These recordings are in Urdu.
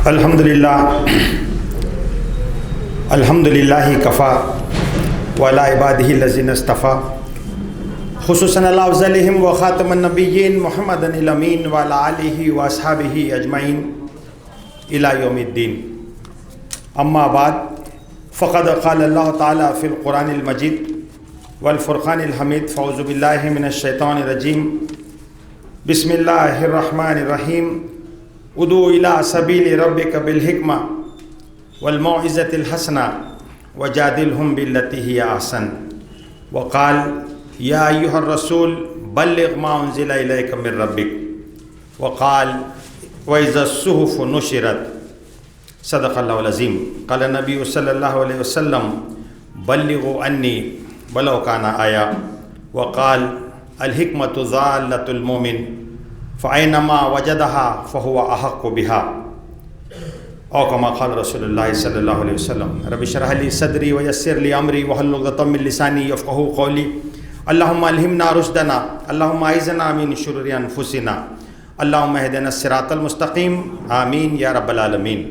الحمدللہ کفا وعلی عبادہ الذین اصطفیٰ خصوصاً علی افضلہم و خاتم النبیین محمد الامین وعلی آلہ و اصحابہ اجمعین الی یوم الدین. اما بعد فقد قال اللہ تعالی فی القرآن المجید والفرقان الحمید. فاعوذ باللہ من الشیطان الرجیم. بسم اللہ الرحمن الرحیم. ادعو الی سبیل ربک بالحکمہ والموعظۃ الحسنہ وجادلہم باللتی ہی احسن. وقال یا ایھا الرسول بلغ ما انزل الیک من ربک. وقال وإذا الصحف نشرت. صدق اللہ العظیم. قال النبی صلی اللہ علیہ وسلم بلغوا انی ولو کان آیا. وقال الحکمۃ ضالۃ المؤمن فأینما وجدها فهو احق بها او کما قال رسول اللہ صلی اللہ علیہ وسلم. رب اشرح لی صدری ویسر لی امری واحلل عقدۃ من لسانی یفقهوا قولی. اللہم الہمنا رشدنا اللہم اعذنا من شرور انفسنا اللہم اہدنا الصراط المستقیم. آمین یا رب العالمین.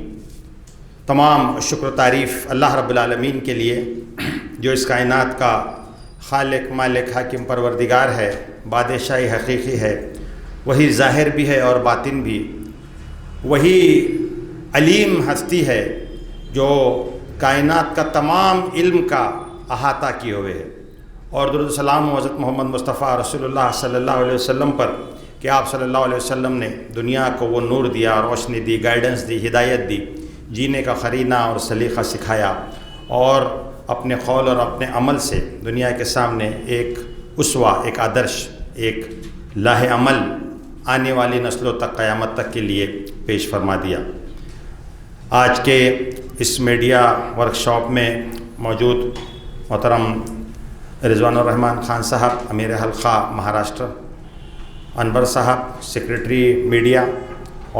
تمام شکر و تعریف اللہ رب العالمین کے لیے جو اس کائنات کا خالق مالک حاکم پروردگار ہے، بادشاہی حقیقی ہے، وہی ظاہر بھی ہے اور باطن بھی، وہی علیم ہستی ہے جو کائنات کا تمام علم کا احاطہ کیے ہوئے ہے. اور درود و سلام حضرت محمد مصطفیٰ رسول اللہ صلی اللہ علیہ وسلم پر کہ آپ صلی اللہ علیہ وسلم نے دنیا کو وہ نور دیا، روشنی دی، گائیڈنس دی، ہدایت دی، جینے کا قرینہ اور سلیقہ سکھایا، اور اپنے قول اور اپنے عمل سے دنیا کے سامنے ایک اسوہ، ایک آدرش، ایک لاہ عمل آنے والی نسلوں تک، قیامت تک کے لیے پیش فرما دیا. آج کے اس میڈیا ورکشاپ میں موجود محترم رضوان الرحمن خان صاحب، امیر حلقہ مہاراشٹر، انور صاحب سیکریٹری میڈیا،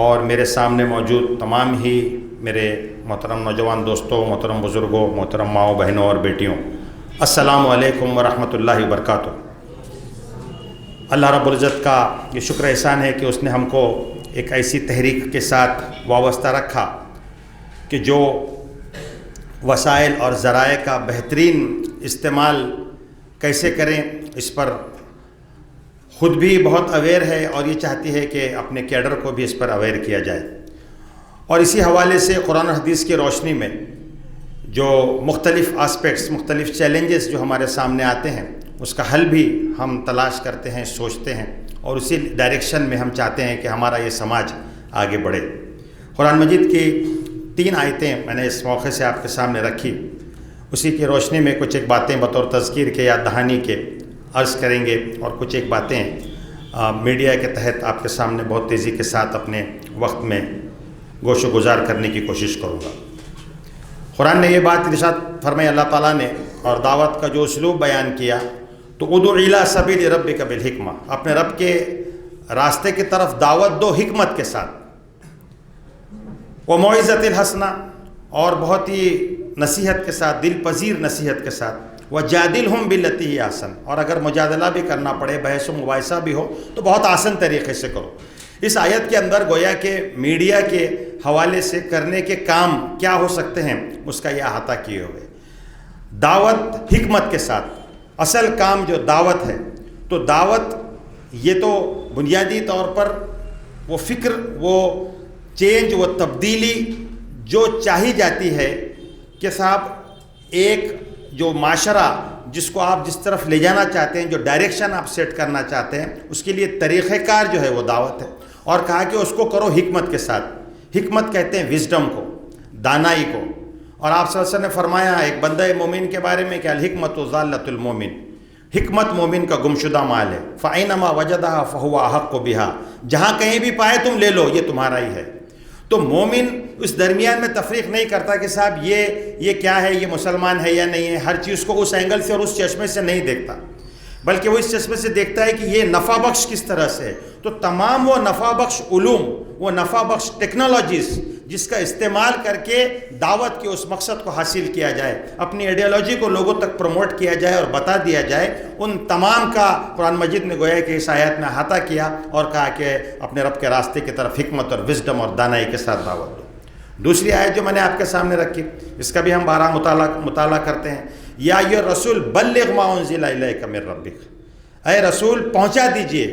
اور میرے سامنے موجود تمام ہی میرے محترم نوجوان دوستوں، محترم بزرگوں، محترم ماؤں بہنوں اور بیٹیوں، السلام علیکم ورحمۃ اللہ وبرکاتہ. اللہ رب العزت کا یہ شکر احسان ہے کہ اس نے ہم کو ایک ایسی تحریک کے ساتھ وابستہ رکھا کہ جو وسائل اور ذرائع کا بہترین استعمال کیسے کریں اس پر خود بھی بہت اویئر ہے، اور یہ چاہتی ہے کہ اپنے کیڈر کو بھی اس پر اویئر کیا جائے. اور اسی حوالے سے قرآن و حدیث کی روشنی میں جو مختلف آسپیکٹس، مختلف چیلنجز جو ہمارے سامنے آتے ہیں، اس کا حل بھی ہم تلاش کرتے ہیں، سوچتے ہیں، اور اسی ڈائریکشن میں ہم چاہتے ہیں کہ ہمارا یہ سماج آگے بڑھے. قرآن مجید کی 3 آیتیں میں نے اس موقع سے آپ کے سامنے رکھی. اسی کی روشنی میں کچھ ایک باتیں بطور تذکیر کے یا دہانی کے عرض کریں گے، اور کچھ ایک باتیں میڈیا کے تحت آپ کے سامنے بہت تیزی کے ساتھ اپنے وقت میں گوش و گزار کرنے کی کوشش کروں گا. قرآن نے یہ بات ارشاد فرمائی اللہ تعالیٰ نے، اور دعوت کا جو اسلوب بیان کیا، تو ادعو الی سبیل ربک بالحکمہ، اپنے رب کے راستے کی طرف دعوت دو حکمت کے ساتھ، وموعظۃ الحسنہ، اور بہت ہی نصیحت کے ساتھ، دل پذیر نصیحت کے ساتھ، وجادلہم باللتی ہی احسن، اور اگر مجادلہ بھی کرنا پڑے، بحث و مباحثہ بھی ہو، تو بہت آسان طریقے سے کرو. اس آیت کے اندر گویا کہ میڈیا کے حوالے سے کرنے کے کام کیا ہو سکتے ہیں اس کا یہ احاطہ کیے ہوئے. دعوت حکمت کے ساتھ، اصل کام جو دعوت ہے، تو دعوت یہ تو بنیادی طور پر وہ فکر، وہ چینج، وہ تبدیلی جو چاہی جاتی ہے کہ صاحب ایک جو معاشرہ جس کو آپ جس طرف لے جانا چاہتے ہیں، جو ڈائریکشن آپ سیٹ کرنا چاہتے ہیں، اس کے لیے طریقہ کار جو ہے وہ دعوت ہے. اور کہا کہ اس کو کرو حکمت کے ساتھ. حکمت کہتے ہیں وزڈم کو، دانائی کو. اور آپ صلی اللہ علیہ وسلم نے فرمایا ایک بندہ مومن کے بارے میں کہ الحکمت ضالۃ المومن، حکمت مومن کا گمشدہ مال ہے. فأینما وجدہا فہو احق بہا، جہاں کہیں بھی پائے تم لے لو، یہ تمہارا ہی ہے. تو مومن اس درمیان میں تفریق نہیں کرتا کہ صاحب یہ کیا ہے، یہ مسلمان ہے یا نہیں ہے. ہر چیز کو اس اینگل سے اور اس چشمے سے نہیں دیکھتا، بلکہ وہ اس چشمے سے دیکھتا ہے کہ یہ نفع بخش کس طرح سے ہے. تو تمام وہ نفع بخش علوم، وہ نفع بخش ٹیکنالوجیز جس کا استعمال کر کے دعوت کے اس مقصد کو حاصل کیا جائے، اپنی ایڈیالوجی کو لوگوں تک پروموٹ کیا جائے اور بتا دیا جائے، ان تمام کا قرآن مجید نے گویا کہ اس آیت میں احاطہ کیا اور کہا کہ اپنے رب کے راستے کی طرف حکمت اور وزڈم اور دانائی کے ساتھ دعوت دو. دوسری آیت جو میں نے آپ کے سامنے رکھی، اس کا بھی ہم بارہ مطالعہ کرتے ہیں. یا ایھا الرسول بلغ ما انزل الیک من ربک، اے رسول پہنچا دیجئے،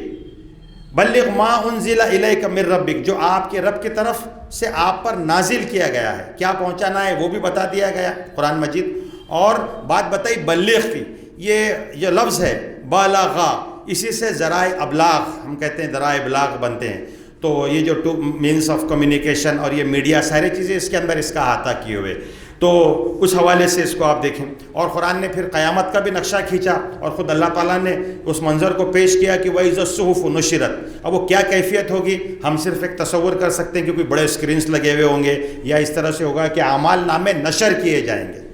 بلغ ما انزل الیک من ربک، جو آپ کے رب کی طرف سے آپ پر نازل کیا گیا ہے. کیا پہنچانا ہے وہ بھی بتا دیا گیا قرآن مجید. اور بات بتائی بلغ کی، یہ لفظ ہے بالغا، اسی سے ذرائع ابلاغ ہم کہتے ہیں، ذرائع ابلاغ بنتے ہیں. تو یہ جو مینس آف کمیونیکیشن اور یہ میڈیا ساری چیزیں اس کے اندر اس کا احاطہ کیے ہوئے. تو اس حوالے سے اس کو آپ دیکھیں. اور قرآن نے پھر قیامت کا بھی نقشہ کھینچا، اور خود اللہ تعالیٰ نے اس منظر کو پیش کیا کہ وَإِذَا الصُّحُفُ نُشِرَتْ. اب وہ کیا کیفیت ہوگی ہم صرف ایک تصور کر سکتے ہیں کہ کوئی بڑے اسکرینس لگے ہوئے ہوں گے، یا اس طرح سے ہوگا کہ اعمال نامے نشر کیے جائیں گے.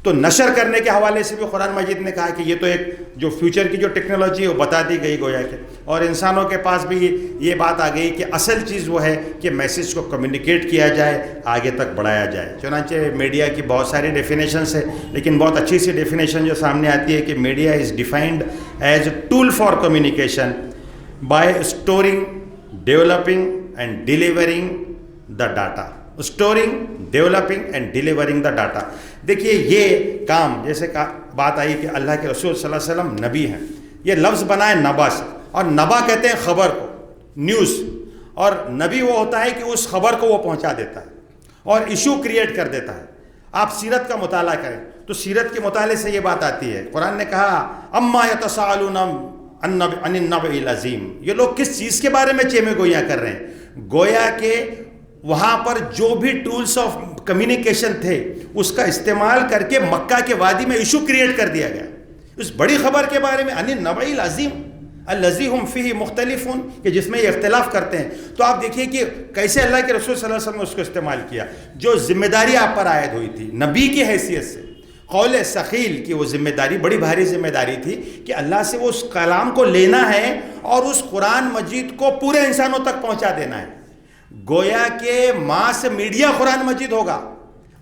تو نشر کرنے کے حوالے سے بھی قرآن مجید نے کہا کہ یہ تو ایک جو فیوچر کی جو ٹیکنالوجی ہے وہ بتا دی گئی گویا کہ. اور انسانوں کے پاس بھی یہ بات آ گئی کہ اصل چیز وہ ہے کہ میسیج کو کمیونیکیٹ کیا جائے، آگے تک بڑھایا جائے. چنانچہ میڈیا کی بہت ساری ڈیفینیشنس ہے، لیکن بہت اچھی سی ڈیفینیشن جو سامنے آتی ہے کہ media is defined as a tool for communication by storing, developing and delivering the data. Storing, developing and delivering the data. دیکھیے یہ کام، جیسے بات آئی کہ اللہ کے رسول صلی اللہ علیہ وسلم نبی ہیں، یہ لفظ بنا ہے نبا سے، اور نبا کہتے ہیں خبر کو، نیوز. اور نبی وہ ہوتا ہے کہ اس خبر کو وہ پہنچا دیتا ہے اور ایشو کریٹ کر دیتا ہے. آپ سیرت کا مطالعہ کریں تو سیرت کے مطالعے سے یہ بات آتی ہے. قرآن نے کہا اما یتساءلون عن النبأ العظیم، یہ لوگ کس چیز کے بارے میں چیمے گویاں کر رہے ہیں. گویا کہ وہاں پر جو بھی ٹولز آف کمیونیکیشن تھے اس کا استعمال کر کے مکہ کے وادی میں ایشو کریٹ کر دیا گیا اس بڑی خبر کے بارے میں، عن النبأ العظیم الذی هم فیہ مختلفون، کہ جس میں یہ اختلاف کرتے ہیں. تو آپ دیکھیے کہ کیسے اللہ کے رسول صلی اللہ علیہ وسلم نے اس کو استعمال کیا. جو ذمہ داری آپ پر عائد ہوئی تھی نبی کی حیثیت سے، قول ثقیل کی وہ ذمہ داری بڑی بھاری ذمہ داری تھی کہ اللہ سے وہ اس کلام کو لینا ہے اور اس قرآن مجید کو پورے انسانوں تک پہنچا دینا ہے. گویا کہ ماس میڈیا قرآن مجید ہوگا،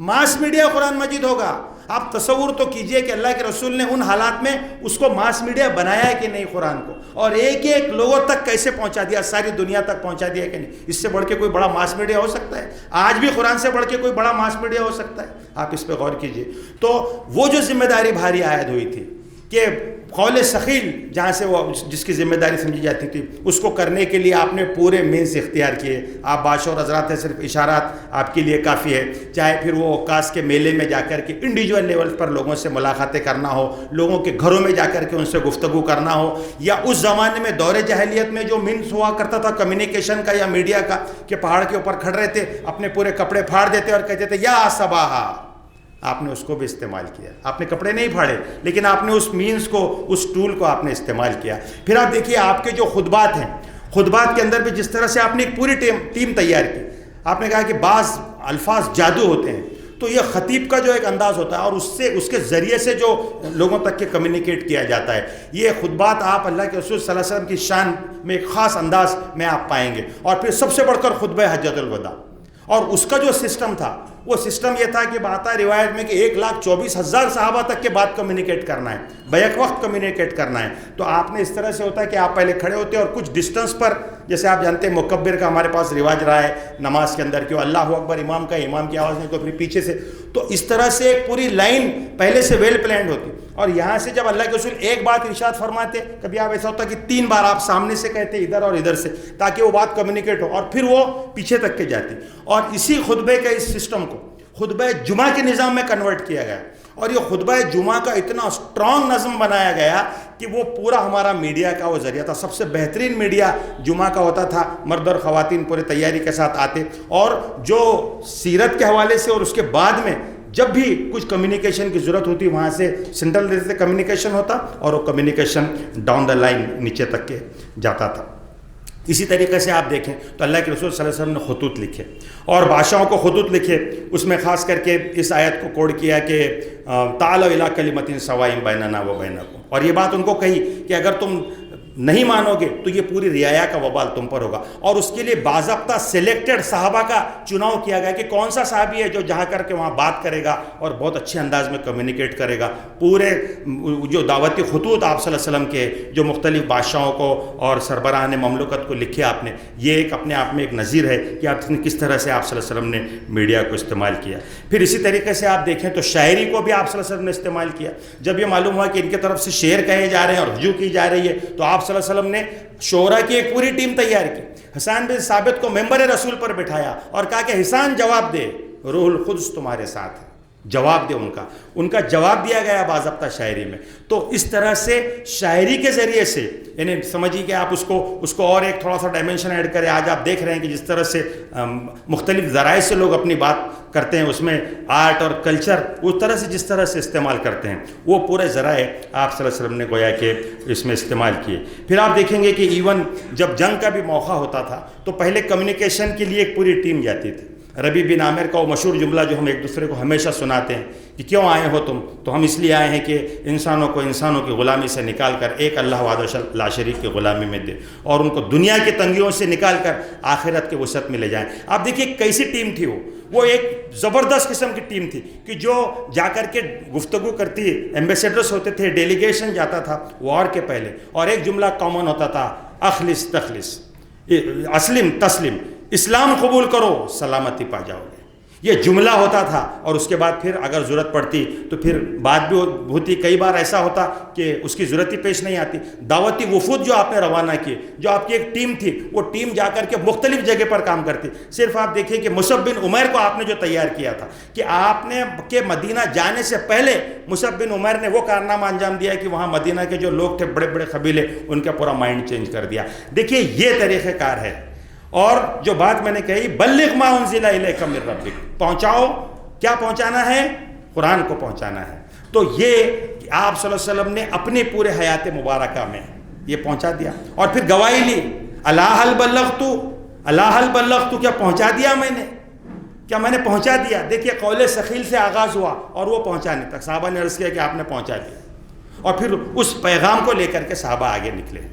ماس میڈیا قرآن مجید ہوگا. آپ تصور تو کیجئے کہ اللہ کے رسول نے ان حالات میں اس کو ماس میڈیا بنایا ہے کہ نہیں قرآن کو، اور ایک ایک لوگوں تک کیسے پہنچا دیا، ساری دنیا تک پہنچا دیا کہ نہیں. اس سے بڑھ کے کوئی بڑا ماس میڈیا ہو سکتا ہے؟ آج بھی قرآن سے بڑھ کے کوئی بڑا ماس میڈیا ہو سکتا ہے؟ آپ اس پہ غور کیجئے. تو وہ جو ذمہ داری بھاری عائد ہوئی تھی کہ قول ثقیل جہاں سے وہ جس کی ذمہ داری سمجھی جاتی تھی اس کو کرنے کے لیے آپ نے پورے مینس اختیار کیے. آپ بادشاہ اور حضرات ہیں، صرف اشارات آپ کے لیے کافی ہے. چاہے پھر وہ عکاس کے میلے میں جا کر کے انڈیویجول لیول پر لوگوں سے ملاقاتیں کرنا ہو، لوگوں کے گھروں میں جا کر کے ان سے گفتگو کرنا ہو، یا اس زمانے میں دور جاہلیت میں جو مینس ہوا کرتا تھا کمیونیکیشن کا یا میڈیا کا کہ پہاڑ کے اوپر کھڑ رہے تھے، اپنے پورے کپڑے پھاڑ دیتے اور کہتے تھے یا صباحا. آپ نے اس کو بھی استعمال کیا. آپ نے کپڑے نہیں پھاڑے، لیکن آپ نے اس مینس کو، اس ٹول کو آپ نے استعمال کیا. پھر آپ دیکھیے آپ کے جو خطبات ہیں، خطبات کے اندر بھی جس طرح سے آپ نے ایک پوری ٹیم تیار کی. آپ نے کہا کہ بعض الفاظ جادو ہوتے ہیں، تو یہ خطیب کا جو ایک انداز ہوتا ہے اور اس کے ذریعے سے جو لوگوں تک کے کمیونیکیٹ کیا جاتا ہے، یہ خطبات آپ اللہ کے رسول صلی اللہ علیہ وسلم کی شان میں ایک خاص انداز میں آپ پائیں گے. اور پھر سب سے بڑھ کر خطبہ حجۃ الوداع، اور اس کا جو سسٹم تھا وہ سسٹم یہ تھا کہ بات ہے روایت میں کہ 1,24,000 صحابہ تک کے بات کمیونیکیٹ کرنا ہے، بیک وقت کمیونیکیٹ کرنا ہے. تو آپ نے اس طرح سے ہوتا ہے کہ آپ پہلے کھڑے ہوتے اور کچھ ڈسٹنس پر، جیسے آپ جانتے ہیں مکبر کا ہمارے پاس رواج رہا ہے نماز کے اندر کہ اللہ اکبر امام کا، امام کی آواز نہیں تو پھر پیچھے سے. تو اس طرح سے ایک پوری لائن پہلے سے ویل پلانڈ ہوتی. اور یہاں سے جب اللہ کے رسول ایک بات ارشاد فرماتے، کبھی آپ ایسا ہوتا کہ 3 بار آپ سامنے سے کہتے ادھر اور ادھر سے، تاکہ وہ بات کمیونیکیٹ ہو، اور پھر وہ پیچھے تک کے جاتی. اور اسی خطبے کا اس سسٹم کو خطبہ جمعہ کے نظام میں کنورٹ کیا گیا. اور یہ خطبہ جمعہ کا اتنا اسٹرانگ نظم بنایا گیا کہ وہ پورا ہمارا میڈیا کا وہ ذریعہ تھا. سب سے بہترین میڈیا جمعہ کا ہوتا تھا. مرد اور خواتین پورے تیاری کے ساتھ آتے، اور جو سیرت کے حوالے سے اور اس کے بعد میں جب بھی کچھ کمیونیکیشن کی ضرورت ہوتی وہاں سے سینٹرل سے کمیونیکیشن ہوتا، اور وہ کمیونیکیشن ڈاؤن دا لائن نیچے تک کے جاتا تھا. اسی طریقے سے آپ دیکھیں تو اللہ کے رسول صلی اللہ علیہ وسلم نے خطوط لکھے اور بادشاہوں کو خطوط لکھے. اس میں خاص کر کے اس آیت کو کوڈ کیا کہ تعالوا الی کلمۃ سواء بیننا و بینکم، اور یہ بات ان کو کہی کہ اگر تم نہیں مانو گے تو یہ پوری رعایا کا وبال تم پر ہوگا. اور اس کے لیے باضابطہ سلیکٹڈ صحابہ کا چناؤ کیا گیا کہ کون سا صحابی ہے جو جہاں کر کے وہاں بات کرے گا اور بہت اچھے انداز میں کمیونیکیٹ کرے گا. پورے جو دعوتی خطوط آپ صلی اللہ علیہ وسلم کے جو مختلف بادشاہوں کو اور سربراہان مملکت کو لکھے آپ نے, یہ ایک اپنے آپ میں ایک نظیر ہے کہ آپ نے کس طرح سے آپ صلی اللہ علیہ وسلم نے میڈیا کو استعمال کیا. پھر اسی طریقے سے آپ دیکھیں تو شاعری کو بھی آپ صلی اللہ علیہ وسلم نے استعمال کیا. جب یہ معلوم ہوا کہ ان کی طرف سے شعر کہے جا رہے ہیں اور رجوع کی جا رہی ہے تو آپ صلی اللہ علیہ وسلم نے شعراء کی ایک پوری ٹیم تیار کی. حسان بن ثابت کو ممبر رسول پر بٹھایا اور کہا کہ حسان جواب دے, روح القدس تمہارے ساتھ ہے, جواب دے. ان کا جواب دیا گیا باضابطہ شاعری میں. تو اس طرح سے شاعری کے ذریعے سے یعنی سمجھیے کہ آپ اس کو اور ایک تھوڑا سا ڈائمنشن ایڈ کریں. آج آپ دیکھ رہے ہیں کہ جس طرح سے مختلف ذرائع سے لوگ اپنی بات کرتے ہیں, اس میں آرٹ اور کلچر اس طرح سے جس طرح سے استعمال کرتے ہیں, وہ پورے ذرائع آپ صلی اللہ علیہ وسلم نے گویا کہ اس میں استعمال کیے. پھر آپ دیکھیں گے کہ ایون جب جنگ کا بھی موقع ہوتا تھا تو پہلے کمیونیکیشن کے لیے ایک پوری ٹیم جاتی تھی. ربیع بن عامر کا وہ مشہور جملہ جو ہم ایک دوسرے کو ہمیشہ سناتے ہیں کہ کیوں آئے ہو تم, تو ہم اس لیے آئے ہیں کہ انسانوں کو انسانوں کی غلامی سے نکال کر ایک اللہ وحدہ لا شریک کی غلامی میں دے, اور ان کو دنیا کی تنگیوں سے نکال کر آخرت کے وسعت میں لے جائیں. آپ دیکھیے کیسی ٹیم تھی وہ ایک زبردست قسم کی ٹیم تھی کہ جو جا کر کے گفتگو کرتی, ایمبیسیڈرس ہوتے تھے, ڈیلیگیشن جاتا تھا وار کے پہلے, اور ایک جملہ کامن ہوتا تھا, اخلص تخلص, اسلم تسلم, اسلام قبول کرو سلامتی پا جاؤ گے. یہ جملہ ہوتا تھا. اور اس کے بعد پھر اگر ضرورت پڑتی تو پھر بات بھی ہوتی. کئی بار ایسا ہوتا کہ اس کی ضرورت ہی پیش نہیں آتی. دعوتی وفود جو آپ نے روانہ کیے, جو آپ کی ایک ٹیم تھی, وہ ٹیم جا کر کے مختلف جگہ پر کام کرتی. صرف آپ دیکھیں کہ مصعب بن عمیر کو آپ نے جو تیار کیا تھا کہ آپ نے کہ مدینہ جانے سے پہلے مصعب بن عمیر نے وہ کارنامہ انجام دیا کہ وہاں مدینہ کے جو لوگ تھے بڑے بڑے قبیلے, ان کا پورا مائنڈ چینج کر دیا. دیکھیے یہ طریقہ کار ہے. اور جو بات میں نے کہی, بلغ ما انزل الیک من ربک, پہنچاؤ. کیا پہنچانا ہے؟ قرآن کو پہنچانا ہے. تو یہ آپ صلی اللہ علیہ وسلم نے اپنی پورے حیات مبارکہ میں یہ پہنچا دیا. اور پھر گواہی لی, الا هل بلغت, الا هل بلغت, کیا پہنچا دیا میں نے, کیا میں نے پہنچا دیا. دیکھیے قول ثقیل سے آغاز ہوا اور وہ پہنچانے تک صحابہ نے عرض کیا کہ آپ نے پہنچا دیا, اور پھر اس پیغام کو لے کر کے صحابہ آگے نکلے.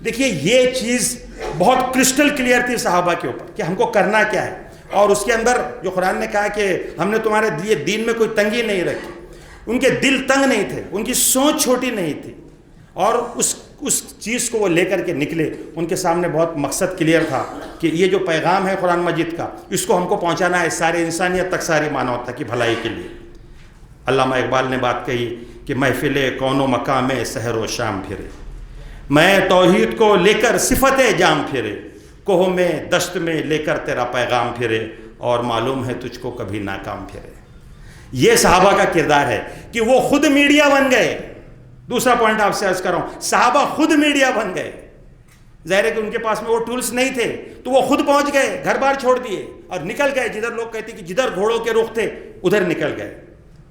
دیکھیے یہ چیز بہت کرسٹل کلیئر تھی صحابہ کے اوپر کہ ہم کو کرنا کیا ہے. اور اس کے اندر جو قرآن نے کہا کہ ہم نے تمہارے لیے دین میں کوئی تنگی نہیں رکھی, ان کے دل تنگ نہیں تھے, ان کی سوچ چھوٹی نہیں تھی, اور اس چیز کو وہ لے کر کے نکلے. ان کے سامنے بہت مقصد کلیئر تھا کہ یہ جو پیغام ہے قرآن مجید کا, اس کو ہم کو پہنچانا ہے سارے انسانیت تک, ساری مانوتا کی بھلائی کے لیے. علامہ اقبال نے بات کہی کہ محفل کون و مقام میں سحر و شام پھرے, میں توحید کو لے کر صفت جام پھرے, کوہ میں دشت میں لے کر تیرا پیغام پھرے, اور معلوم ہے تجھ کو کبھی ناکام پھرے. یہ صحابہ کا کردار ہے کہ وہ خود میڈیا بن گئے. دوسرا پوائنٹ آپ سے عرض کر رہا ہوں, صحابہ خود میڈیا بن گئے. ظاہر ہے کہ ان کے پاس میں وہ ٹولز نہیں تھے, تو وہ خود پہنچ گئے, گھر بار چھوڑ دیے اور نکل گئے. جدھر لوگ کہتے کہ جدھر گھوڑوں کے رخ تھے ادھر نکل گئے.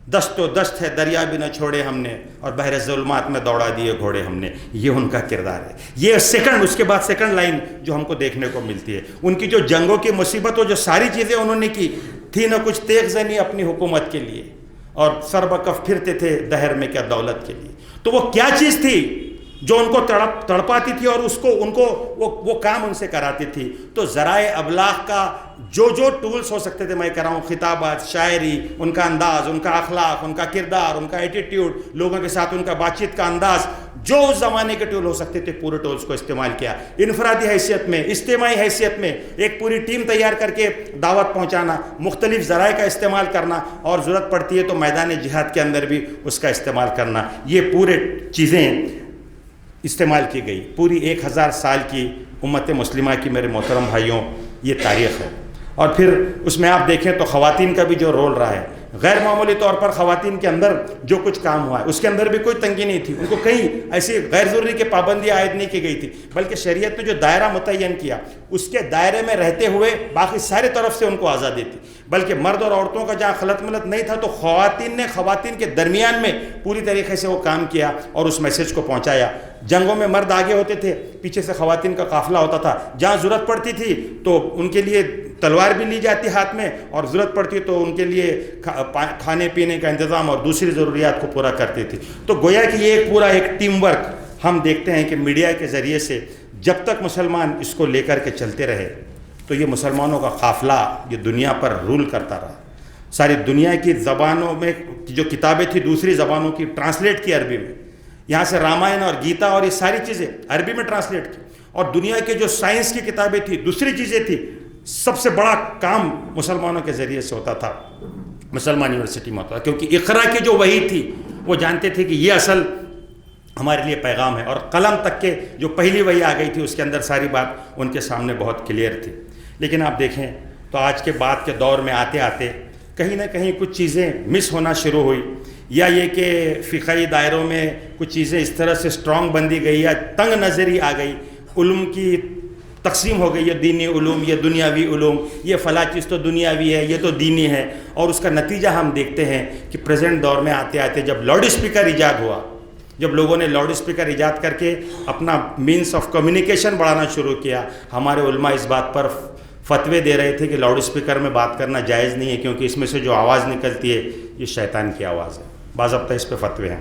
دست و دست ہے دریا بھی نہ چھوڑے ہم نے, اور بحر ظلمات میں دوڑا دیے گھوڑے ہم نے. یہ ان کا کردار ہے. یہ سیکنڈ, اس کے بعد سیکنڈ لائن جو ہم کو دیکھنے کو ملتی ہے, ان کی جو جنگوں کی مصیبت, جو ساری چیزیں انہوں نے کی تھی, نہ کچھ تیغ زنی اپنی حکومت کے لیے, اور سر بکف پھرتے تھے دہر میں کیا دولت کے لیے. تو وہ کیا چیز تھی جو ان کو تڑپاتی تھی, اور ان کو وہ کام ان سے کراتی تھی. تو ذرائع ابلاغ کا جو ٹولز ہو سکتے تھے, میں کہہ رہا ہوں خطابات, شاعری, ان کا انداز, ان کا اخلاق, ان کا کردار, ان کا ایٹیٹیوڈ, لوگوں کے ساتھ ان کا بات چیت کا انداز, جو اس زمانے کے ٹول ہو سکتے تھے, پورے ٹولز کو استعمال کیا. انفرادی حیثیت میں, اجتماعی حیثیت میں ایک پوری ٹیم تیار کر کے دعوت پہنچانا, مختلف ذرائع کا استعمال کرنا, اور ضرورت پڑتی ہے تو میدان جہاد کے اندر بھی اس کا استعمال کرنا. یہ پورے چیزیں استعمال کی گئی. پوری 1000 سال کی امت مسلمہ کی میرے محترم بھائیوں یہ تاریخ ہے. اور پھر اس میں آپ دیکھیں تو خواتین کا بھی جو رول رہا ہے, غیر معمولی طور پر خواتین کے اندر جو کچھ کام ہوا ہے اس کے اندر بھی کوئی تنگی نہیں تھی. ان کو کہیں ایسی غیر ضروری کہ پابندی عائد نہیں کی گئی تھی, بلکہ شریعت نے جو دائرہ متعین کیا اس کے دائرے میں رہتے ہوئے باقی سارے طرف سے ان کو آزادی تھی. بلکہ مرد اور عورتوں کا جہاں خلط ملط نہیں تھا, تو خواتین نے خواتین کے درمیان میں پوری طریقے سے وہ کام کیا اور اس میسیج کو پہنچایا. جنگوں میں مرد آگے ہوتے تھے, پیچھے سے خواتین کا قافلہ ہوتا تھا. جہاں ضرورت پڑتی تھی تو ان کے لیے تلوار بھی لی جاتی ہاتھ میں, اور ضرورت پڑتی تو ان کے لیے کھانے پینے کا انتظام اور دوسری ضروریات کو پورا کرتی تھی. تو گویا کہ یہ پورا ایک ٹیم ورک ہم دیکھتے ہیں کہ میڈیا کے ذریعے سے جب تک مسلمان اس کو لے کر کے چلتے رہے تو یہ مسلمانوں کا قافلہ یہ دنیا پر رول کرتا رہا. ساری دنیا کی زبانوں میں جو کتابیں تھیں دوسری زبانوں کی ٹرانسلیٹ کی عربی میں, یہاں سے رامائن اور گیتا اور یہ ساری چیزیں عربی میں ٹرانسلیٹ کی, اور دنیا کے جو سائنس کی کتابیں تھیں دوسری چیزیں تھیں, سب سے بڑا کام مسلمانوں کے ذریعے سے ہوتا تھا, مسلمان یونیورسٹی میں ہوتا تھا, کیونکہ اقرا کی جو وحی تھی وہ جانتے تھے کہ یہ اصل ہمارے لیے پیغام ہے, اور قلم تک کے جو پہلی وحی آ گئی تھی اس کے اندر ساری بات ان کے سامنے بہت کلیئر تھی. لیکن آپ دیکھیں تو آج کے بعد کے دور میں آتے آتے کہیں نہ کہیں کچھ چیزیں مس ہونا شروع ہوئی, یا یہ کہ فقہی دائروں میں کچھ چیزیں اس طرح سے سٹرونگ بندی گئی یا تنگ نظری آ گئی, علوم کی تقسیم ہو گئی, یہ دینی علوم, یہ دنیاوی علوم, یہ فلاں چیز تو دنیاوی ہے, یہ تو دینی ہے, اور اس کا نتیجہ ہم دیکھتے ہیں کہ پریزنٹ دور میں آتے آتے جب لاؤڈ اسپیکر ایجاد ہوا, جب لوگوں نے لاؤڈ اسپیکر ایجاد کر کے اپنا مینس آف کمیونیکیشن بڑھانا شروع کیا, ہمارے علماء اس بات پر فتوے دے رہے تھے کہ لاؤڈ اسپیکر میں بات کرنا جائز نہیں ہے, کیونکہ اس میں سے جو آواز نکلتی ہے یہ شیطان کی آواز ہے. باضابطہ اس پہ فتوے ہیں.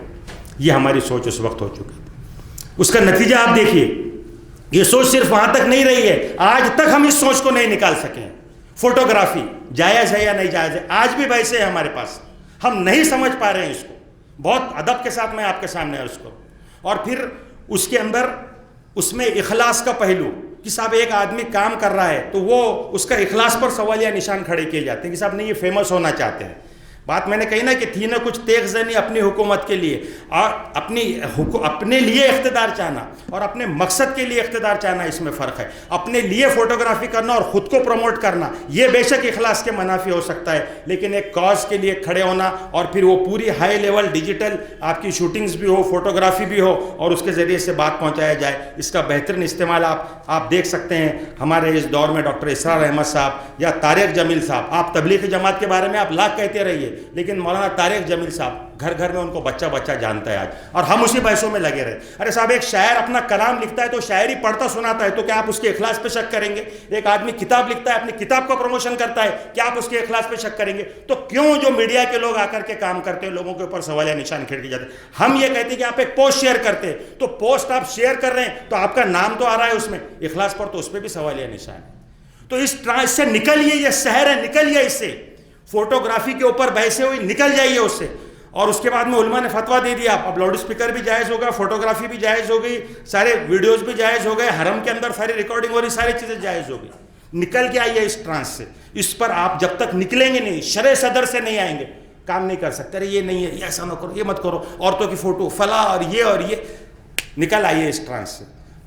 یہ ہماری سوچ اس وقت ہو چکی تھی. اس کا نتیجہ آپ دیکھیے, یہ سوچ صرف وہاں تک نہیں رہی ہے, آج تک ہم اس سوچ کو نہیں نکال سکے ہیں. فوٹوگرافی جائز ہے یا نہیں جائز ہے, آج بھی ویسے ہے ہمارے پاس, ہم نہیں سمجھ پا رہے ہیں اس کو. بہت ادب کے ساتھ میں آپ کے سامنے عرض کروں. اور پھر اس کے اندر اس میں اخلاص کا پہلو کہ صاحب ایک آدمی کام کر رہا ہے تو وہ اس کا اخلاص پر سوالیہ نشان کھڑے کیے جاتے ہیں کہ صاحب نہیں یہ فیمس ہونا چاہتے ہیں. بات میں نے کہی نا کہ تھی نہ کچھ تیغ زنی اپنی حکومت کے لیے, اور اپنے لیے اقتدار چاہنا اور اپنے مقصد کے لیے اقتدار چاہنا, اس میں فرق ہے. اپنے لیے فوٹوگرافی کرنا اور خود کو پروموٹ کرنا یہ بے شک اخلاص کے منافی ہو سکتا ہے, لیکن ایک کاز کے لیے کھڑے ہونا اور پھر وہ پوری ہائی لیول ڈیجیٹل آپ کی شوٹنگز بھی ہو, فوٹوگرافی بھی ہو, اور اس کے ذریعے سے بات پہنچایا جائے, اس کا بہترین استعمال آپ دیکھ سکتے ہیں. ہمارے اس دور میں ڈاکٹر اسرار احمد صاحب یا طارق جمیل صاحب, آپ تبلیغی جماعت کے بارے میں آپ لاکھ کہتے رہیے, لیکن مولانا طارق جمیل صاحب گھر گھر میں ان کو بچہ بچہ جانتا ہے آج, اور ہم اسی بحثوں میں لگے رہے. ارے صاحب ایک شاعر اپنا کلام لکھتا ہے تو شاعری پڑھتا سناتا ہے, تو کیا آپ اس کے اخلاص پہ شک کریں گے؟ ایک آدمی کتاب لکھتا ہے, اپنی کتاب کا پروموشن کرتا ہے, کیا آپ اس کے اخلاص پہ شک کریں گے؟ تو کیوں جو میڈیا کے لوگ آ کر کے کام کرتے ہیں لوگوں کے اوپر سوالیہ نشان کھڑ کے جاتے ہیں. ہم یہ کہتے ہیں کہ آپ ایک پوسٹ شیئر کرتے ہیں, تو پوسٹ آپ شیئر کر رہے ہیں تو آپ کا نام تو آ رہا ہے اس میں, اخلاص پر تو اس پہ بھی سوالیہ نشان ہے. تو اس سے نکلیے, یہ شہر ہے, نکلیے اس سے. فوٹوگرافی کے اوپر بحثیں ہوئی, نکل جائیے اس سے. اور اس کے بعد میں علماء نے فتویٰ دے دیا, اب لاؤڈ اسپیکر بھی جائز ہوگا, فوٹوگرافی بھی جائز ہو گئی, سارے ویڈیوز بھی جائز ہو گئے, حرم کے اندر ساری ریکارڈنگ ہو رہی, ساری چیزیں جائز ہو گئی. نکل کے آئیے اس ٹرانس سے. اس پر آپ جب تک نکلیں گے نہیں, شرع صدر سے نہیں آئیں گے, کام نہیں کر سکتے. ارے یہ نہیں ہے, یہ ایسا نہ کرو, یہ مت کرو, عورتوں کی فوٹو فلاں اور یہ نکل آئیے اس ٹرانس سے.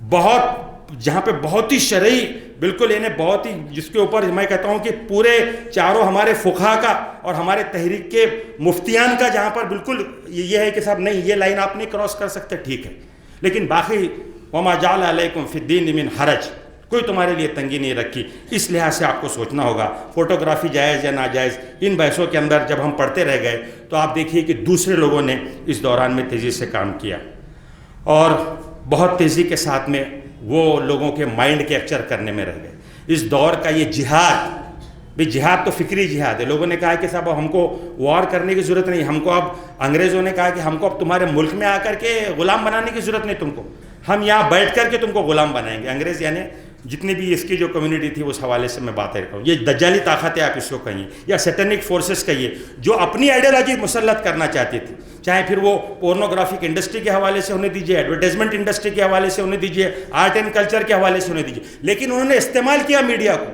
بہت جہاں پہ بہت ہی شرعی بالکل انہیں بہت ہی, جس کے اوپر میں کہتا ہوں کہ پورے چاروں ہمارے فقہا کا اور ہمارے تحریک کے مفتیان کا جہاں پر بالکل یہ ہے کہ صاحب نہیں یہ لائن آپ نہیں کراس کر سکتے, ٹھیک ہے, لیکن باقی وما جعل علیکم فی الدین من حرج, کوئی تمہارے لیے تنگی نہیں رکھی. اس لحاظ سے آپ کو سوچنا ہوگا فوٹوگرافی جائز یا ناجائز. ان بحثوں کے اندر جب ہم پڑھتے رہ گئے تو آپ دیکھیے کہ دوسرے لوگوں نے اس دوران میں تیزی سے کام کیا, اور بہت تیزی کے ساتھ میں وہ لوگوں کے مائنڈ کیپچر کرنے میں رہ گئے. اس دور کا یہ جہاد, بھی جہاد تو فکری جہاد ہے. لوگوں نے کہا کہ صاحب ہم کو وار کرنے کی ضرورت نہیں, ہم کو اب انگریزوں نے کہا کہ ہم کو اب تمہارے ملک میں آ کر کے غلام بنانے کی ضرورت نہیں تم کو, ہم یہاں بیٹھ کر کے تم کو غلام بنائیں گے. انگریز یعنی جتنی بھی اس کی جو کمیونٹی تھی اس حوالے سے میں باتیں کروں. یہ دجالی طاقت ہے آپ اس کو کہیں, یا سیٹنک فورسز کہیے, جو اپنی آئیڈیالوجی مسلط کرنا چاہتی تھی, چاہے پھر وہ پورنوگرافک انڈسٹری کے حوالے سے ہونے دیجیے, ایڈورٹائزمنٹ انڈسٹری کے حوالے سے ہونے دیجیے, آرٹ اینڈ کلچر کے حوالے سے ہونے دیجیے, لیکن انہوں نے استعمال کیا میڈیا کو,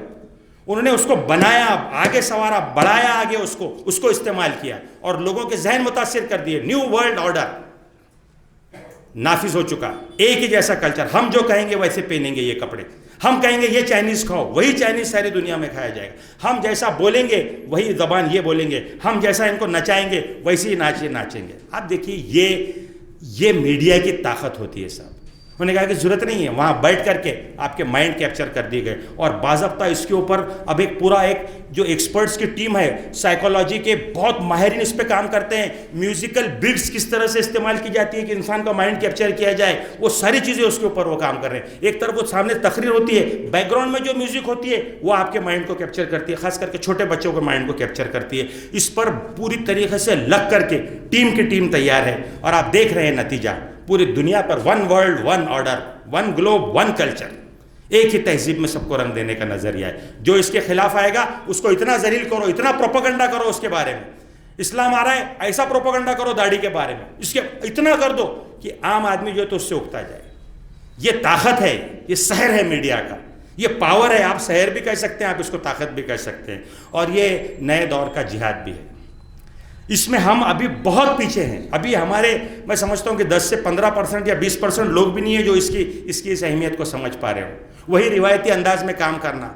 انہوں نے اس کو بنایا, آگے سنوارا, بڑھایا آگے, اس کو استعمال کیا اور لوگوں کے ذہن متاثر کر دیے. نیو ورلڈ آرڈر نافذ ہو چکا, ایک ہی جیسا کلچر, ہم جو کہیں گے ویسے پہنیں گے یہ کپڑے, ہم کہیں گے یہ چائنیز کھاؤ, وہی چائنیز ساری دنیا میں کھایا جائے گا, ہم جیسا بولیں گے وہی زبان یہ بولیں گے, ہم جیسا ان کو نچائیں گے ویسے ہی ناچیں گے. آپ دیکھیے یہ میڈیا کی طاقت ہوتی ہے صاحب. انہوں نے کہا کہ ضرورت نہیں ہے, وہاں بیٹھ کر کے آپ کے مائنڈ کیپچر کر دیے گئے, اور باضابطہ اس کے اوپر اب ایک پورا ایک جو ایکسپرٹس کی ٹیم ہے, سائیکالوجی کے بہت ماہرین اس پہ کام کرتے ہیں. میوزیکل بیٹس کس طرح سے استعمال کی جاتی ہے کہ انسان کا مائنڈ کیپچر کیا جائے, وہ ساری چیزیں اس کے اوپر وہ کام کر رہے ہیں. ایک طرف وہ سامنے تقریر ہوتی ہے, بیک گراؤنڈ میں جو میوزک ہوتی ہے وہ آپ کے مائنڈ کو کیپچر کرتی ہے, خاص کر کے چھوٹے بچوں کے مائنڈ کو کیپچر کرتی ہے. اس پر پوری طریقے سے لگ کر کے ٹیم کی ٹیم تیار ہے, اور آپ دیکھ رہے ہیں نتیجہ. پوری دنیا پر one world one order, one globe one culture, ایک ہی تہذیب میں سب کو رنگ دینے کا نظریہ ہے. جو اس کے خلاف آئے گا اس کو اتنا ذلیل کرو، اتنا پروپیگنڈا کرو اس کے بارے میں. اسلام آ رہا ہے، ایسا پروپیگنڈا کرو داڑھی کے بارے میں، اس کے اتنا کر دو کہ عام آدمی جو ہے تو اس سے اکتا جائے. یہ طاقت ہے، یہ سحر ہے میڈیا کا، یہ پاور ہے. آپ سحر بھی کہہ سکتے ہیں، آپ اس کو طاقت بھی کہہ سکتے ہیں. اور یہ نئے دور کا جہاد بھی ہے. اس میں ہم ابھی بہت پیچھے ہیں. ابھی ہمارے، میں سمجھتا ہوں کہ 10 سے 15% یا 20% لوگ بھی نہیں ہیں جو اس کی اہمیت کو سمجھ پا رہے ہو. وہی روایتی انداز میں کام کرنا،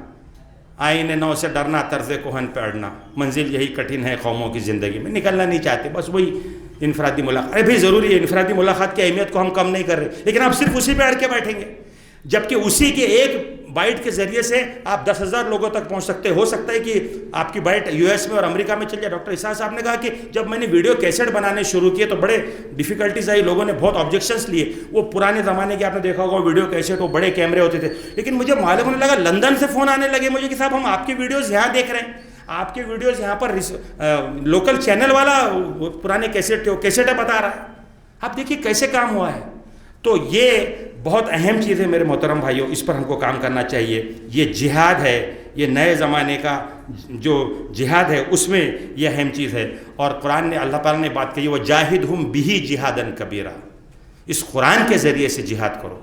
آئین نو سے ڈرنا، طرز کوہن پہ اڑنا، منزل یہی کٹھن ہے قوموں کی زندگی میں، نکلنا نہیں چاہتے. بس وہی انفرادی ملاقات. ارے بھی ضروری ہے، انفرادی ملاقات کی اہمیت کو ہم کم نہیں کر رہے، لیکن آپ صرف اسی پہ اڑ کے بیٹھیں گے. جبکہ اسی کے ایک بائٹ کے ذریعے سے آپ 10,000 لوگوں تک پہنچ سکتے. ہو سکتا ہے کہ آپ کی بائٹ US میں اور امریکہ میں چل جائے. ڈاکٹر اسحاق صاحب نے کہا کہ جب میں نے ویڈیو کیسٹ بنانے شروع کیے تو بڑے ڈیفیکلٹیز آئی، لوگوں نے بہت آبجیکشنس لیے. وہ پرانے زمانے کے آپ نے دیکھا ہوگا ویڈیو کیسٹ، وہ بڑے کیمرے ہوتے تھے. لیکن مجھے معلوم ہونے لگا، لندن سے فون آنے لگے مجھے کہ صاحب ہم آپ کی ویڈیوز یہاں دیکھ رہے ہیں، آپ کی ویڈیوز یہاں پر لوکل چینل والا پرانے کیسٹیں بتا رہا ہے. آپ دیکھیے کیسے کام ہوا ہے. تو یہ بہت اہم چیز ہے میرے محترم بھائیوں، اس پر ہم کو کام کرنا چاہیے. یہ جہاد ہے، یہ نئے زمانے کا جو جہاد ہے اس میں یہ اہم چیز ہے. اور قرآن نے، اللہ تعالیٰ نے بات کہی، وَجَاهِدْهُمْ بِهِ جِهَادًا كَبِيرًا، اس قرآن کے ذریعے سے جہاد کرو.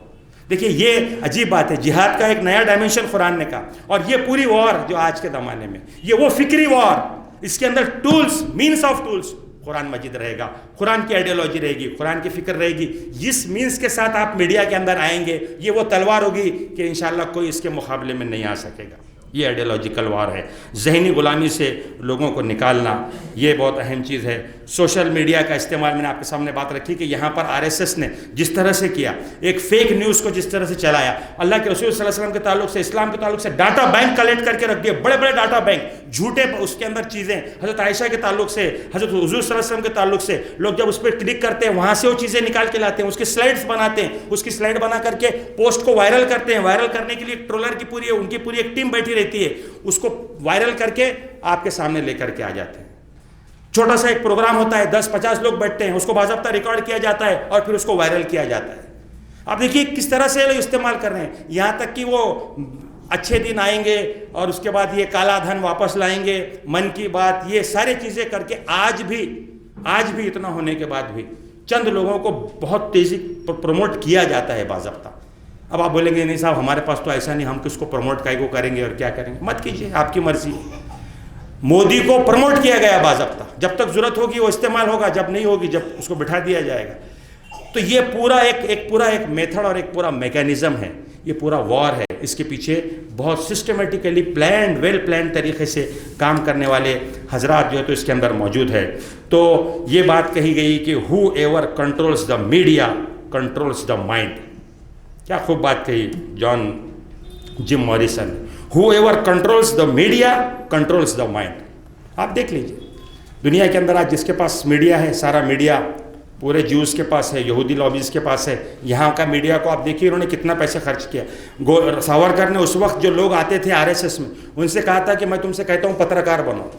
دیکھیے یہ عجیب بات ہے، جہاد کا ایک نیا ڈائمنشن قرآن نے کہا. اور یہ پوری وار جو آج کے زمانے میں، یہ وہ فکری وار، اس کے اندر ٹولز، مینس آف ٹولز قرآن مجید رہے گا، قرآن کی آئیڈیالوجی رہے گی، قرآن کی فکر رہے گی. جس مینس کے ساتھ آپ میڈیا کے اندر آئیں گے، یہ وہ تلوار ہوگی کہ انشاءاللہ کوئی اس کے مقابلے میں نہیں آ سکے گا. یہ آئیڈیالوجیکل وار ہے. ذہنی غلامی سے لوگوں کو نکالنا، یہ بہت اہم چیز ہے. سوشل میڈیا کا استعمال، میں نے آپ کے سامنے بات رکھی کہ یہاں پر RSS نے جس طرح سے کیا، ایک فیک نیوز کو جس طرح سے چلایا، اللہ کے رسول صلی اللہ علیہ وسلم کے تعلق سے، اسلام کے تعلق سے ڈاٹا بینک کلیکٹ کر کے رکھ دیے، بڑے بڑے ڈاٹا بینک، جھوٹے اس کے اندر چیزیں. حضرت عائشہ کے تعلق سے، حضرت حضور صلی اللہ علیہ وسلم کے تعلق سے لوگ جب اس پہ کلک کرتے ہیں وہاں سے وہ چیزیں نکال کے لاتے ہیں، اس کی سلائڈز بناتے ہیں، اس کی سلائڈ بنا کر کے پوسٹ کو وائرل کرتے ہیں. وائرل کرنے کے لیے ٹرولر کی ان کی پوری ایک ٹیم بیٹھی رہتی ہے، اس کو وائرل کر کے آپ کے سامنے لے کر کے آ جاتے ہیں. چھوٹا سا ایک پروگرام ہوتا ہے، 10-50 لوگ بیٹھتے ہیں، اس کو باضابطہ ریکارڈ کیا جاتا ہے اور پھر اس کو وائرل کیا جاتا ہے. آپ دیکھیے کس طرح سے لوگ استعمال کر رہے ہیں. یہاں تک کہ وہ اچھے دن آئیں گے اور اس کے بعد یہ کالا دھن واپس لائیں گے، من کی بات، یہ سارے چیزیں کر کے آج بھی اتنا ہونے کے بعد بھی چند لوگوں کو بہت تیزی پروموٹ کیا جاتا ہے باضابطہ. اب آپ بولیں گے نہیں صاحب ہمارے پاس تو ایسا نہیں، ہم کس کو پروموٹ کو کریں گے اور کیا کریں گے. مت کیجیے، آپ کی مرضی. مودی کو پروموٹ کیا گیا باضابطہ، جب تک ضرورت ہوگی وہ استعمال ہوگا، جب نہیں ہوگی جب اس کو بٹھا دیا جائے گا. تو یہ پورا ایک میتھڈ اور ایک پورا میکینزم ہے، یہ پورا وار ہے. اس کے پیچھے بہت سسٹمیٹیکلی ویل پلانڈ طریقے سے کام کرنے والے حضرات جو ہے تو اس کے اندر موجود ہے. تو یہ بات کہی گئی کہ whoever controls the media controls the mind. کیا خوب بات کہی Jim Morrison. Whoever controls the media controls the mind. آپ دیکھ لیجیے دنیا کے اندر آج جس کے پاس میڈیا ہے، سارا میڈیا پورے جیوز کے پاس ہے، یہودی لابیز کے پاس ہے. یہاں کا میڈیا کو آپ دیکھیے انہوں نے کتنا پیسے خرچ کیا. ساورکر نے اس وقت جو لوگ آتے تھے RSS میں، ان سے کہا تھا کہ میں تم سے کہتا ہوں پترکار بنو.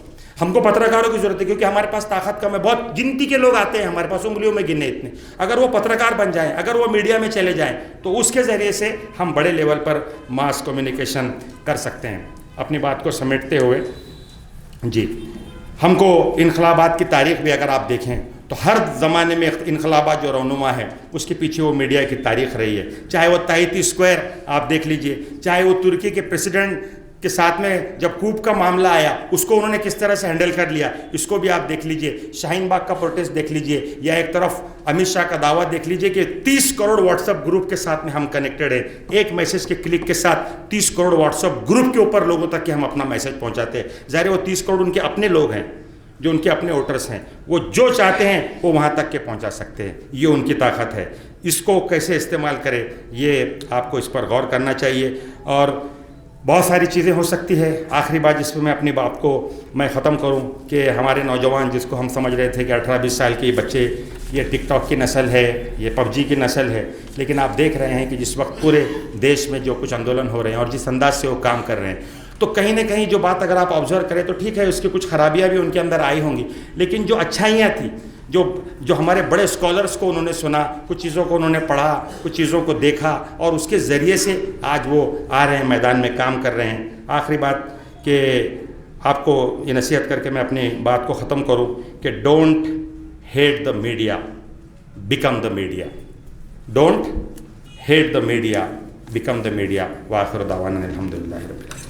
ہم کو پترکاروں کی ضرورت ہے کیونکہ ہمارے پاس طاقت کم ہے، بہت گنتی کے لوگ آتے ہیں ہمارے پاس، انگلیوں میں گنے اتنے. اگر وہ پترکار بن جائیں، اگر وہ میڈیا میں چلے جائیں تو اس کے ذریعے سے ہم بڑے لیول پر ماس کمیونیکیشن کر سکتے ہیں. اپنی بات کو سمیٹتے ہوئے جی، ہم کو انقلابات کی تاریخ بھی اگر آپ دیکھیں تو ہر زمانے میں انقلابات جو رونما ہے اس کے پیچھے وہ میڈیا کی تاریخ رہی ہے. چاہے وہ تائیتی اسکوائر آپ دیکھ لیجئے، چاہے وہ ترکی کے پریسیڈنٹ کے ساتھ میں جب کوپ کا معاملہ آیا اس کو انہوں نے کس طرح سے ہینڈل کر لیا، اس کو بھی آپ دیکھ لیجئے. شاہین باغ کا پروٹیسٹ دیکھ لیجئے، یا ایک طرف امت شاہ کا دعویٰ دیکھ لیجئے کہ 30 کروڑ واٹس ایپ گروپ کے ساتھ میں ہم کنیکٹڈ ہیں. ایک میسج کے کلک کے ساتھ 30 کروڑ واٹس ایپ گروپ کے اوپر لوگوں تک کہ ہم اپنا میسج پہنچاتے ہیں. ظاہر ہے وہ 30 کروڑ ان کے اپنے لوگ ہیں، جو ان کے اپنے ووٹرس ہیں، وہ جو چاہتے ہیں وہ وہاں تک کے پہنچا سکتے ہیں. یہ ان کی طاقت ہے. اس کو کیسے استعمال کرے یہ آپ کو اس پر غور کرنا چاہیے. اور بہت ساری چیزیں ہو سکتی ہے. آخری بات جس پہ میں اپنی بات کو میں ختم کروں کہ ہمارے نوجوان جس کو ہم سمجھ رہے تھے کہ 18-20 سال کے بچے یہ ٹک ٹاک کی نسل ہے، یہ PUBG کی نسل ہے، لیکن آپ دیکھ رہے ہیں کہ جس وقت پورے دیش میں جو کچھ آندولن ہو رہے ہیں اور جس انداز سے وہ کام کر رہے ہیں، تو کہیں نہ کہیں جو بات اگر آپ آبزرو کریں تو ٹھیک ہے اس کی کچھ خرابیاں بھی ان کے اندر آئی ہوں گی، لیکن جو اچھائیاں تھیں جو ہمارے بڑے اسکالرس کو انہوں نے سنا، کچھ چیزوں کو انہوں نے پڑھا، کچھ چیزوں کو دیکھا، اور اس کے ذریعے سے آج وہ آ رہے ہیں، میدان میں کام کر رہے ہیں۔ آخری بات کہ آپ کو یہ نصیحت کر کے میں اپنی بات کو ختم کروں کہ don't hate the media, become the media. Don't hate the media, become the media. وآخر دعوانا الحمدللہ رب العالمین۔